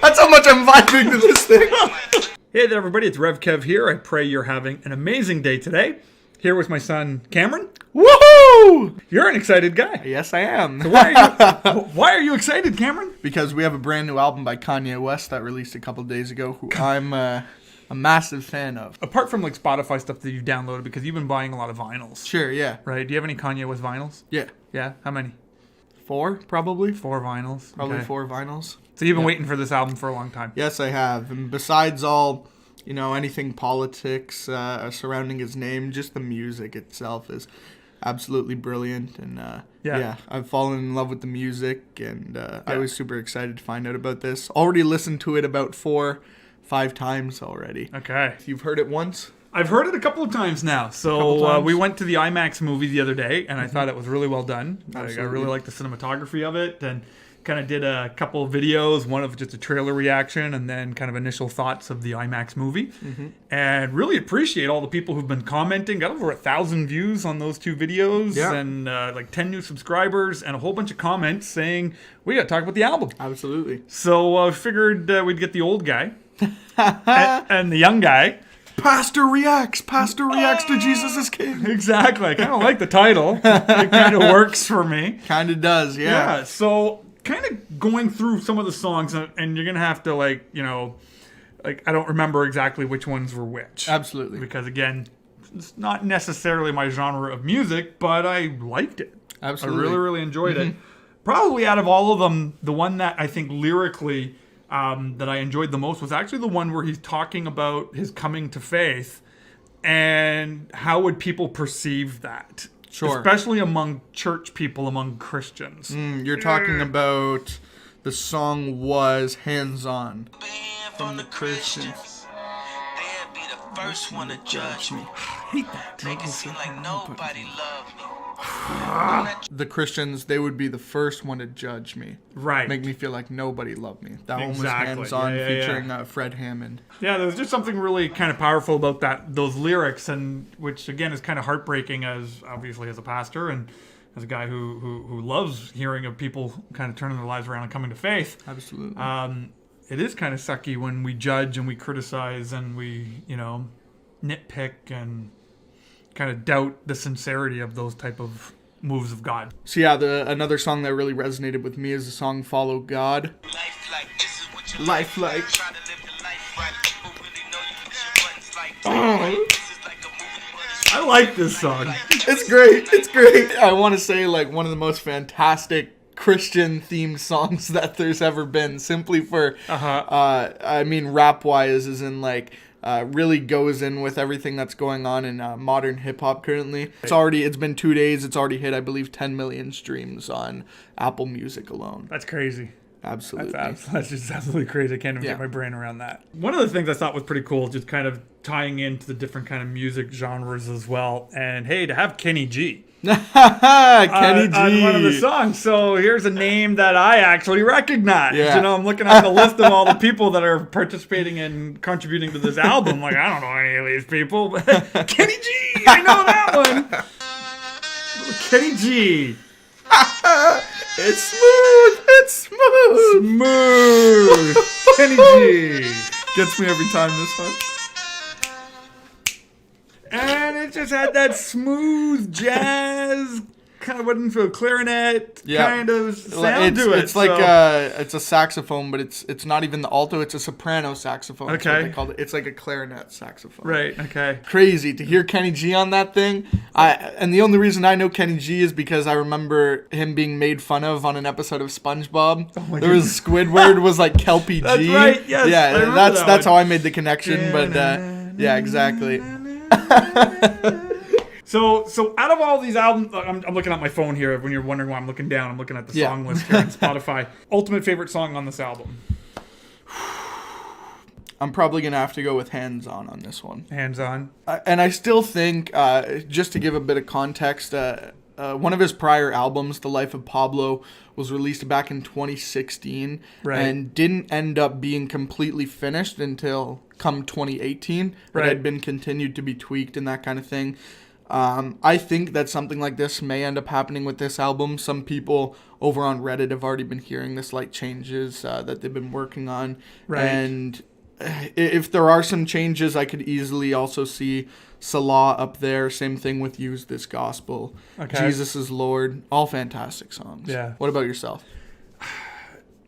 That's how much I'm vibing to this thing. Hey there, everybody. It's Rev Kev here. I pray you're having an amazing day today. Here with my son, Cameron. Woohoo! You're an excited guy. Yes, I am. So why are you excited, Cameron? Because we have a brand new album by Kanye West that released a couple days ago, who I'm a massive fan of. Apart from like Spotify stuff that you've downloaded, because you've been buying a lot of vinyls. Sure, yeah. Right? Do you have any Kanye West vinyls? Yeah. Yeah? How many? 4, probably. 4 vinyls. Probably Okay. 4 vinyls. So you've been waiting for this album for a long time. Yes, I have. And besides all, anything politics surrounding his name, just the music itself is absolutely brilliant. And I've fallen in love with the music, and I was super excited to find out about this. Already listened to it about 4-5 times already. Okay. You've heard it once? I've heard it a couple of times now. So we went to the IMAX movie the other day, and I thought it was really well done. I really liked the cinematography of it, and kind of did a couple of videos, one of just a trailer reaction, and then kind of initial thoughts of the IMAX movie. Mm-hmm. And really appreciate all the people who've been commenting. Got over 1,000 views on those 2 videos, and like 10 new subscribers, and a whole bunch of comments saying, we got to talk about the album. Absolutely. So I figured we'd get the old guy and the young guy. Pastor reacts to Jesus is King. Exactly. I kind of like the title. It kind of works for me. Kind of does, yeah. Yeah, so kind of going through some of the songs, and you're going to have to, I don't remember exactly which ones were which. Absolutely. Because, again, it's not necessarily my genre of music, but I liked it. Absolutely. I really, really enjoyed it. Probably out of all of them, the one that I think lyrically that I enjoyed the most was actually the one where he's talking about his coming to faith and how would people perceive that. Sure. Especially among church people, among Christians. You're talking about the song was Hands On. From the Christians, they'd be the first one to judge me. I hate that. Make it seem like nobody loved me. The Christians, they would be the first one to judge me. Right. Make me feel like nobody loved me. That one was Exactly. Hands On, Yeah. featuring Fred Hammond. Yeah, there was just something really kind of powerful about those lyrics, and which again is kind of heartbreaking as a pastor and as a guy who loves hearing of people kind of turning their lives around and coming to faith. Absolutely. It is kind of sucky when we judge and we criticize and we nitpick and kind of doubt the sincerity of those type of moves of God. So yeah, another song that really resonated with me is the song Follow God. Life like this is what you Life like. try to live the life right. People really know you push your buttons like this is like a movie, but it's I like this song. It's great. It's great. I want to say one of the most fantastic Christian themed songs that there's ever been, simply for rap wise, is in really goes in with everything that's going on in modern hip hop currently. It's been 2 days. It's already hit, I believe, 10 million streams on Apple Music alone. That's crazy. Absolutely. That's just absolutely crazy. I can't even get my brain around that. One of the things I thought was pretty cool, just kind of tying into the different kind of music genres as well. And hey, to have Kenny G. Kenny G. On one of the songs. So here's a name that I actually recognize. Yeah. I'm looking at the list of all the people that are participating and contributing to this album. Like, I don't know any of these people. But Kenny G. I know that one. Kenny G. It's smooth. It's smooth. Smooth. Kenny G. Gets me every time, this one. And it just had that smooth jazz, kind of went into a clarinet kind of sound to it. It's it's a saxophone, but it's not even the alto. It's a soprano saxophone. Okay. That's what they called it. It's like a clarinet saxophone. Right. Okay. Crazy to hear Kenny G on that thing. And the only reason I know Kenny G is because I remember him being made fun of on an episode of SpongeBob. Oh there was Squidward was like Kelpie G. That's right. Yes. Yeah. That's how I made the connection. But yeah, exactly. So out of all these albums, I'm looking at my phone here. When you're wondering why I'm looking down, I'm looking at the song list here on Spotify. Ultimate favorite song on this album? I'm probably going to have to go with Hands On this one. Hands On. And I still think, just to give a bit of context, one of his prior albums, The Life of Pablo, was released back in 2016 and didn't end up being completely finished until come 2018. It had been continued to be tweaked and that kind of thing. I think that something like this may end up happening with this album. Some people over on Reddit have already been hearing the slight changes that they've been working on. Right. And if there are some changes, I could easily also see Salah up there. Same thing with Use This Gospel. Okay. Jesus is Lord. All fantastic songs. Yeah. What about yourself?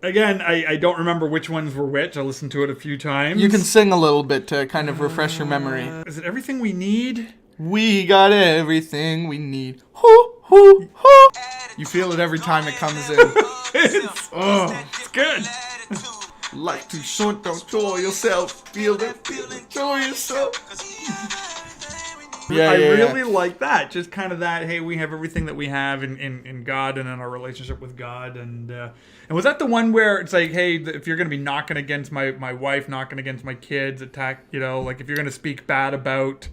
Again, I don't remember which ones were which. I listened to it a few times. You can sing a little bit to kind of refresh your memory. Is it Everything We Need? We got everything we need. Hoo, hoo, hoo. You feel it every time it comes in. It's good. Life too short, don't enjoy yourself. Feel it, enjoy yourself. I really like that. Just kind of that, hey, we have everything that we have in God and in our relationship with God. And was that the one where it's like, hey, if you're going to be knocking against my wife, knocking against my kids, like if you're going to speak bad about,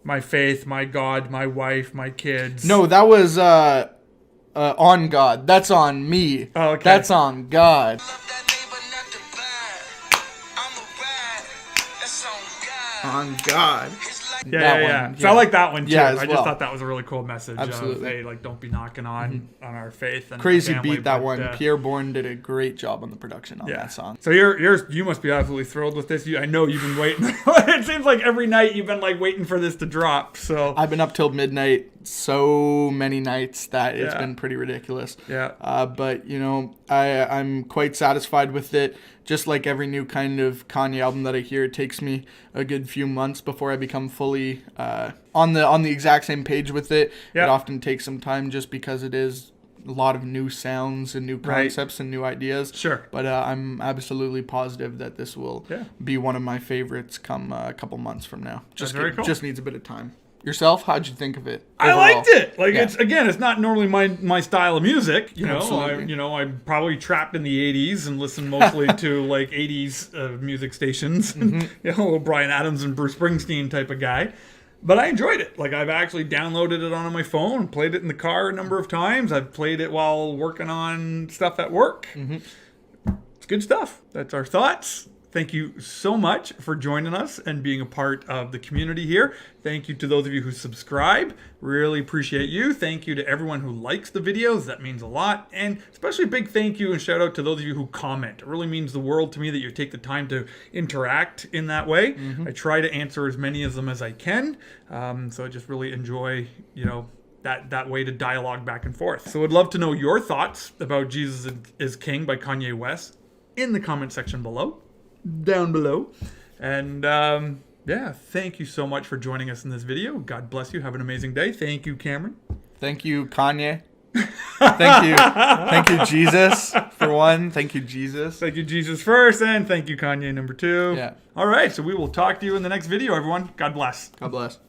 my faith, my God, my wife, my kids. No, that was on God. That's on me. Oh, okay. That's on God. On God. Yeah. So I like that one too. Yeah, I just thought that was a really cool message. Absolutely. Of, hey, like, don't be knocking on our faith. And Crazy family, beat, that but, one. Pierre Bourne did a great job on the production on that song. So you must be absolutely thrilled with this. I know you've been waiting. It seems like every night you've been like waiting for this to drop. So I've been up till midnight so many nights that it's been pretty ridiculous. Yeah. But I'm quite satisfied with it. Just like every new kind of Kanye album that I hear, it takes me a good few months before I become fully on the exact same page with it. It often takes some time just because it is a lot of new sounds and new concepts and new ideas. Sure. But I'm absolutely positive that this will be one of my favorites come a couple months from now. That's very cool. Just needs a bit of time. Yourself, how'd you think of it? Overall? I liked it. Like it's not normally my style of music. I'm probably trapped in the '80s and listen mostly to like '80s music stations. Little Bryan Adams and Bruce Springsteen type of guy. But I enjoyed it. Like, I've actually downloaded it on my phone, played it in the car a number of times. I've played it while working on stuff at work. It's good stuff. That's our thoughts. Thank you so much for joining us and being a part of the community here. Thank you to those of you who subscribe. Really appreciate you. Thank you to everyone who likes the videos. That means a lot. And especially a big thank you and shout out to those of you who comment. It really means the world to me that you take the time to interact in that way. I try to answer as many of them as I can. So I just really enjoy, that way to dialogue back and forth. So I'd love to know your thoughts about Jesus is King by Kanye West in the comment section below. Down below. And thank you so much for joining us in this video. God bless you. Have an amazing day. Thank you, Cameron. Thank you, Kanye. Thank you, Jesus, for one. Thank you, Jesus. Thank you, Jesus, first, and thank you, Kanye, number two. Yeah. All right, so we will talk to you in the next video, everyone. God bless. God bless.